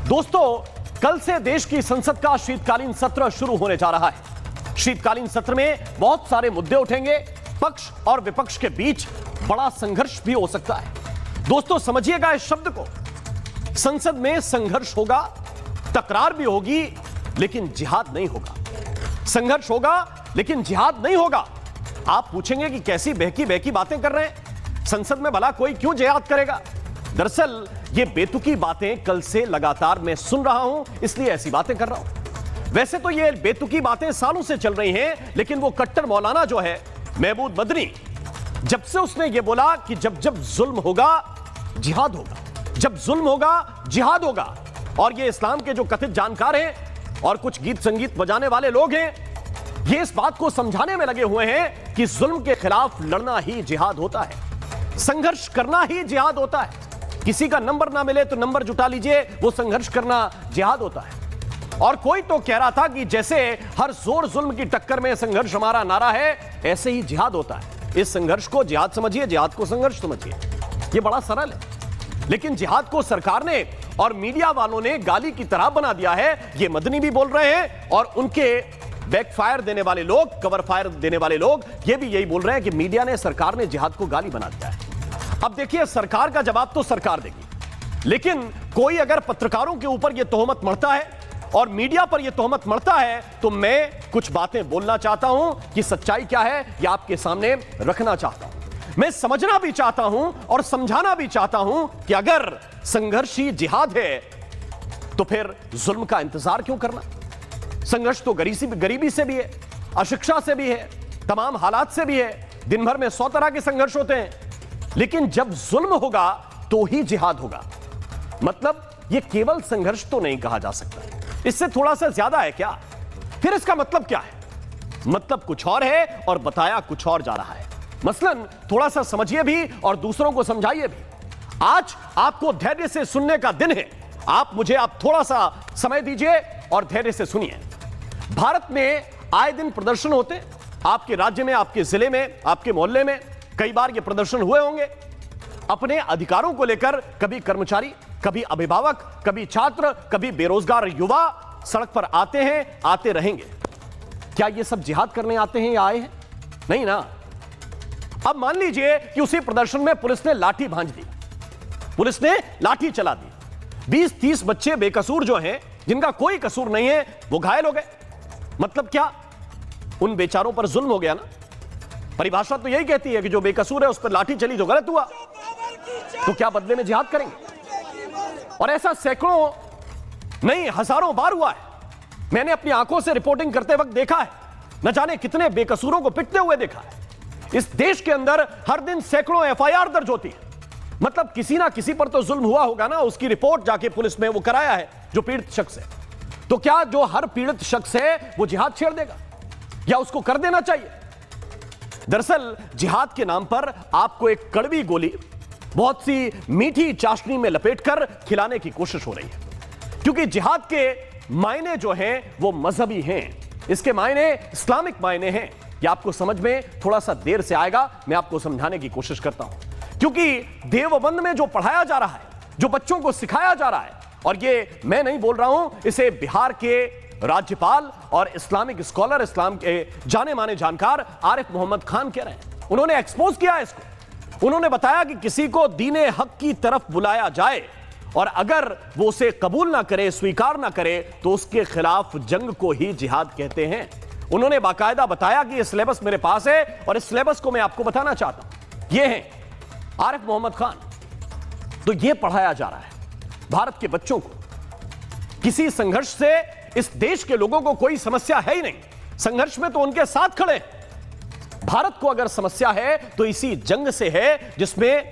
दोस्तों, कल से देश की संसद का शीतकालीन सत्र शुरू होने जा रहा है। शीतकालीन सत्र में बहुत सारे मुद्दे उठेंगे। पक्ष और विपक्ष के बीच बड़ा संघर्ष भी हो सकता है। दोस्तों, समझिएगा इस शब्द को। संसद में संघर्ष होगा, तकरार भी होगी, लेकिन जिहाद नहीं होगा। संघर्ष होगा लेकिन जिहाद नहीं होगा। आप पूछेंगे कि कैसी बहकी बहकी बातें कर रहे हैं, संसद में भला कोई क्यों जिहाद करेगा? दरअसल ये बेतुकी बातें कल से लगातार मैं सुन रहा हूं, इसलिए ऐसी बातें कर रहा हूं। वैसे तो ये बेतुकी बातें सालों से चल रही हैं, लेकिन वो कट्टर मौलाना जो है महमूद मदनी, जब से उसने ये बोला कि जब जब जुल्म होगा जिहाद होगा, जब जुल्म होगा जिहाद होगा, और ये इस्लाम के जो कथित जानकार हैं और कुछ गीत संगीत बजाने वाले लोग हैं, ये इस बात को समझाने में लगे हुए हैं कि जुल्म के खिलाफ लड़ना ही जिहाद होता है, संघर्ष करना ही जिहाद होता है। किसी का नंबर ना मिले तो नंबर जुटा लीजिए, वो संघर्ष करना जिहाद होता है। और कोई तो कह रहा था कि जैसे हर जोर जुल्म की टक्कर में संघर्ष हमारा नारा है, ऐसे ही जिहाद होता है। इस संघर्ष को जिहाद समझिए, जिहाद को संघर्ष समझिए, ये बड़ा सरल है। लेकिन जिहाद को सरकार ने और मीडिया वालों ने गाली की तरह बना दिया है। ये मदनी भी बोल रहे हैं और उनके बैकफायर देने वाले लोग, कवर फायर देने वाले लोग, ये भी यही बोल रहे हैं कि मीडिया ने, सरकार ने जिहाद को गाली बना दिया है। अब देखिए, सरकार का जवाब तो सरकार देगी, लेकिन कोई अगर पत्रकारों के ऊपर यह तोहमत मढ़ता है और मीडिया पर यह तोहमत मढ़ता है, तो मैं कुछ बातें बोलना चाहता हूं कि सच्चाई क्या है, यह आपके सामने रखना चाहता हूं। मैं समझना भी चाहता हूं और समझाना भी चाहता हूं कि अगर संघर्ष ही जिहाद है, तो फिर जुल्म का इंतजार क्यों करना? संघर्ष तो गरीबी से भी है, अशिक्षा से भी है, तमाम हालात से भी है। दिन भर में 100 तरह के संघर्ष होते हैं, लेकिन जब जुल्म होगा तो ही जिहाद होगा। मतलब यह केवल संघर्ष तो नहीं कहा जा सकता, इससे थोड़ा सा ज्यादा है क्या? फिर इसका मतलब क्या है? मतलब कुछ और है और बताया कुछ और जा रहा है। मसलन थोड़ा सा समझिए भी और दूसरों को समझाइए भी। आज आपको धैर्य से सुनने का दिन है। आप थोड़ा सा समय दीजिए और धैर्य से सुनिए। भारत में आए दिन प्रदर्शन होते, आपके राज्य में, आपके जिले में, आपके मोहल्ले में कई बार ये प्रदर्शन हुए होंगे। अपने अधिकारों को लेकर कभी कर्मचारी, कभी अभिभावक, कभी छात्र, कभी बेरोजगार युवा सड़क पर आते हैं, आते रहेंगे। क्या ये सब जिहाद करने आते हैं या आए हैं? नहीं ना। अब मान लीजिए कि उसी प्रदर्शन में पुलिस ने लाठी भांज दी, पुलिस ने लाठी चला दी। 20-30 बच्चे बेकसूर जो हैं, जिनका कोई कसूर नहीं है, वो घायल हो गए। मतलब क्या? उन बेचारों पर जुल्म हो गया ना। परिभाषा तो यही कहती है कि जो बेकसूर है उस पर लाठी चली तो गलत हुआ, तो क्या बदले में जिहाद करेंगे? और ऐसा सैकड़ों नहीं हजारों बार हुआ है। मैंने अपनी आंखों से रिपोर्टिंग करते वक्त देखा है, न जाने कितने बेकसूरों को पिटते हुए देखा है। इस देश के अंदर हर दिन सैकड़ों एफआईआर दर्ज होती है। मतलब किसी ना किसी पर तो जुल्म हुआ होगा ना, उसकी रिपोर्ट जाके पुलिस में वो कराया है जो पीड़ित शख्स है। तो क्या जो हर पीड़ित शख्स है वो जिहाद छेड़ देगा या उसको कर देना चाहिए? दरअसल जिहाद के नाम पर आपको एक कड़वी गोली बहुत सी मीठी चाशनी में लपेटकर खिलाने की कोशिश हो रही है, क्योंकि जिहाद के मायने जो हैं वो मजहबी हैं, इसके मायने इस्लामिक मायने हैं। ये आपको समझ में थोड़ा सा देर से आएगा, मैं आपको समझाने की कोशिश करता हूं। क्योंकि देवबंद में जो पढ़ाया जा रहा है, जो बच्चों को सिखाया जा रहा है, और ये मैं नहीं बोल रहा हूं, इसे बिहार के राज्यपाल और इस्लामिक स्कॉलर, इस्लाम के जाने माने जानकार आरिफ मोहम्मद खान कह रहे हैं। उन्होंने एक्सपोज किया है इसको। उन्होंने बताया कि किसी को दीने हक की तरफ बुलाया जाए और अगर वो उसे कबूल ना करे, स्वीकार ना करे, तो उसके खिलाफ जंग को ही जिहाद कहते हैं। उन्होंने बाकायदा बताया कि ये सिलेबस मेरे पास है और इस सिलेबस को मैं आपको बताना चाहता हूं। ये है आरिफ मोहम्मद खान। तो ये पढ़ाया जा रहा है भारत के बच्चों को। किसी संघर्ष से इस देश के लोगों को कोई समस्या है ही नहीं, संघर्ष में तो उनके साथ खड़े। भारत को अगर समस्या है तो इसी जंग से है, जिसमें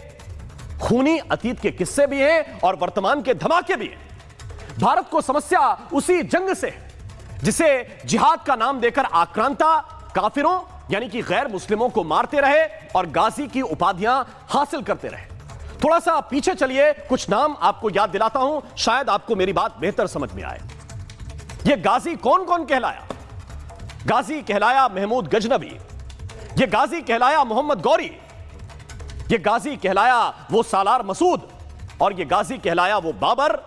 खूनी अतीत के किस्से भी हैं और वर्तमान के धमाके भी हैं। भारत को समस्या उसी जंग से है जिसे जिहाद का नाम देकर आक्रांता काफिरों यानी कि गैर मुस्लिमों को मारते रहे और गाजी की उपाधियां हासिल करते रहे। थोड़ा सा पीछे चलिए, कुछ नाम आपको याद दिलाता हूं, शायद आपको मेरी बात बेहतर समझ में आए। यह गाजी कौन कौन कहलाया? गाजी कहलाया महमूद गजनबी, यह गाजी कहलाया मोहम्मद गौरी, यह गाजी कहलाया वो सालार मसूद, और यह गाजी कहलाया वो बाबर,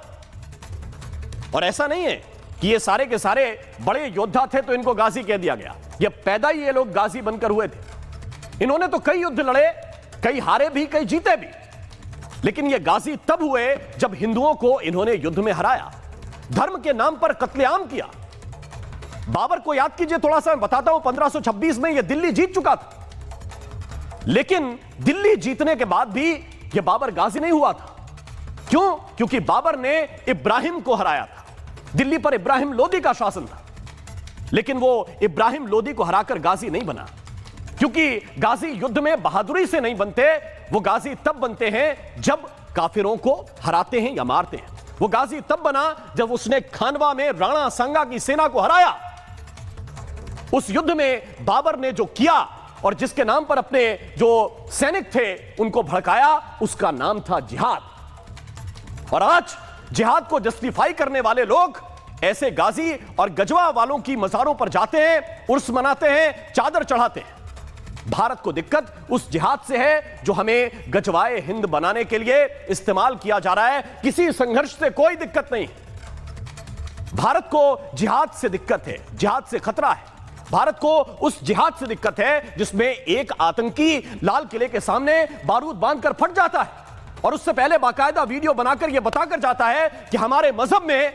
और ऐसा नहीं है कि ये सारे के सारे बड़े योद्धा थे तो इनको गाजी कह दिया गया। ये पैदा ही ये लोग गाजी बनकर हुए थे। इन्होंने तो कई युद्ध लड़े, कई हारे भी, कई जीते भी, लेकिन ये गाजी तब हुए जब हिंदुओं को इन्होंने युद्ध में हराया, धर्म के नाम पर कत्लेआम किया। बाबर को याद कीजिए, थोड़ा सा मैं बताता हूं। 1526 में ये दिल्ली जीत चुका था, लेकिन दिल्ली जीतने के बाद भी ये बाबर गाजी नहीं हुआ था। क्यों? क्योंकि बाबर ने इब्राहिम को हराया था। दिल्ली पर इब्राहिम लोदी का शासन था, लेकिन वो इब्राहिम लोदी को हराकर गाजी नहीं बना, क्योंकि गाजी युद्ध में बहादुरी से नहीं बनते। वो गाजी तब बनते हैं जब काफिरों को हराते हैं या मारते हैं। वो गाजी तब बना जब उसने खानवा में राणा सांगा की सेना को हराया। उस युद्ध में बाबर ने जो किया और जिसके नाम पर अपने जो सैनिक थे उनको भड़काया, उसका नाम था जिहाद। और आज जिहाद को जस्टिफाई करने वाले लोग ऐसे गाजी और गजवा वालों की मज़ारों पर जाते हैं, उर्स मनाते हैं, चादर चढ़ाते हैं। भारत को दिक्कत उस जिहाद से है जो हमें गजवाए हिंद बनाने के लिए इस्तेमाल किया जा रहा है। किसी संघर्ष से कोई दिक्कत नहीं। भारत को जिहाद से दिक्कत है, जिहाद से खतरा है। भारत को उस जिहाद से दिक्कत है जिसमें एक आतंकी लाल किले के सामने बारूद बांधकर फट जाता है और उससे पहले बाकायदा वीडियो बनाकर यह बताकर जाता है कि हमारे मजहब में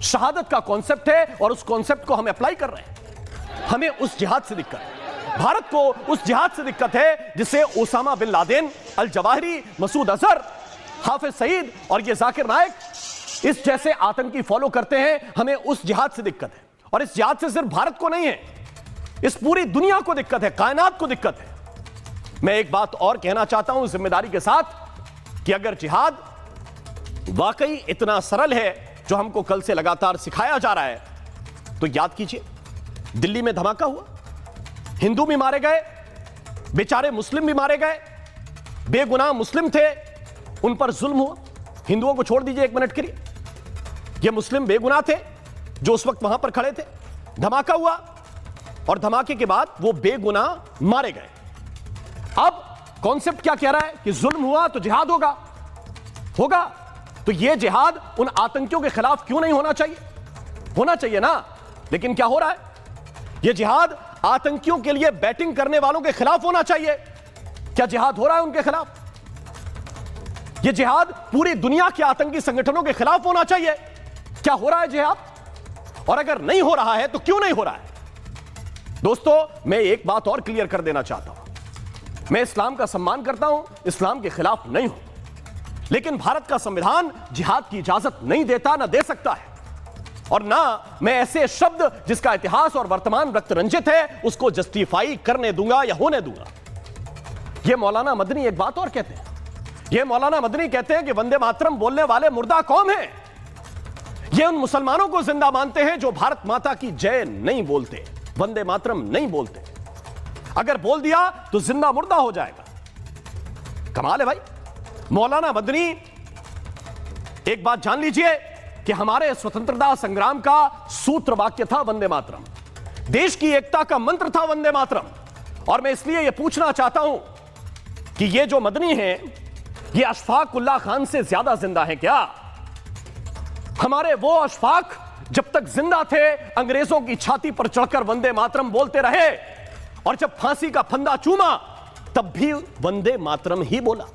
शहादत का कॉन्सेप्ट है और उस कॉन्सेप्ट को हम अप्लाई कर रहे हैं। हमें उस जिहाद से दिक्कत है। भारत को उस जिहाद से दिक्कत है जिसे Osama bin Laden, Al Zawahiri, Masood Azhar, Hafiz Saeed और ये जाकिर नायक इस जैसे आतंकी फॉलो करते हैं। हमें उस जिहाद से दिक्कत है और इस जिहाद से सिर्फ भारत को नहीं है, इस पूरी दुनिया को दिक्कत है, कायनात को दिक्कत है। मैं एक बात और कहना चाहता हूं जिम्मेदारी के साथ कि अगर जिहाद वाकई इतना सरल है जो हमको कल से लगातार सिखाया जा रहा है, तो याद कीजिए दिल्ली में धमाका हुआ, हिंदू भी मारे गए, बेचारे मुस्लिम भी मारे गए, बेगुनाह मुस्लिम थे उन पर जुल्म हुआ। हिंदुओं को छोड़ दीजिए एक मिनट के लिए, ये मुस्लिम बेगुनाह थे जो उस वक्त वहां पर खड़े थे। धमाका हुआ और धमाके के बाद वो बेगुनाह मारे गए। अब कॉन्सेप्ट क्या कह रहा है कि जुल्म हुआ तो जिहाद होगा। तो ये जिहाद उन आतंकियों के खिलाफ क्यों नहीं होना चाहिए? होना चाहिए ना। लेकिन क्या हो रहा है? यह जिहाद आतंकियों के लिए बैटिंग करने वालों के खिलाफ होना चाहिए। क्या जिहाद हो रहा है उनके खिलाफ? यह जिहाद पूरी दुनिया के आतंकी संगठनों के खिलाफ होना चाहिए। क्या हो रहा है जिहाद? और अगर नहीं हो रहा है तो क्यों नहीं हो रहा है? दोस्तों, मैं एक बात और क्लियर कर देना चाहता हूं। मैं इस्लाम का सम्मान करता हूं, इस्लाम के खिलाफ नहीं हूं, लेकिन भारत का संविधान जिहाद की इजाजत नहीं देता, ना दे सकता है। और ना मैं ऐसे शब्द जिसका इतिहास और वर्तमान रक्त रंजित है उसको जस्टिफाई करने दूंगा या होने दूंगा। यह मौलाना मदनी एक बात और कहते हैं। यह मौलाना मदनी कहते हैं कि वंदे मातरम बोलने वाले मुर्दा कौम हैं। ये उन मुसलमानों को जिंदा मानते हैं जो भारत माता की जय नहीं बोलते, वंदे मातरम नहीं बोलते। अगर बोल दिया तो जिंदा मुर्दा हो जाएगा। कमाल है भाई। मौलाना मदनी, एक बात जान लीजिए कि हमारे स्वतंत्रता संग्राम का सूत्र वाक्य था वंदे मातरम, देश की एकता का मंत्र था वंदे मातरम। और मैं इसलिए यह पूछना चाहता हूं कि ये जो मदनी हैं, ये अशफाक उल्लाह खान से ज्यादा जिंदा है क्या? हमारे वो अशफाक जब तक जिंदा थे अंग्रेजों की छाती पर चढ़कर वंदे मातरम बोलते रहे, और जब फांसी का फंदा चूमा तब भी वंदे मातरम ही बोला।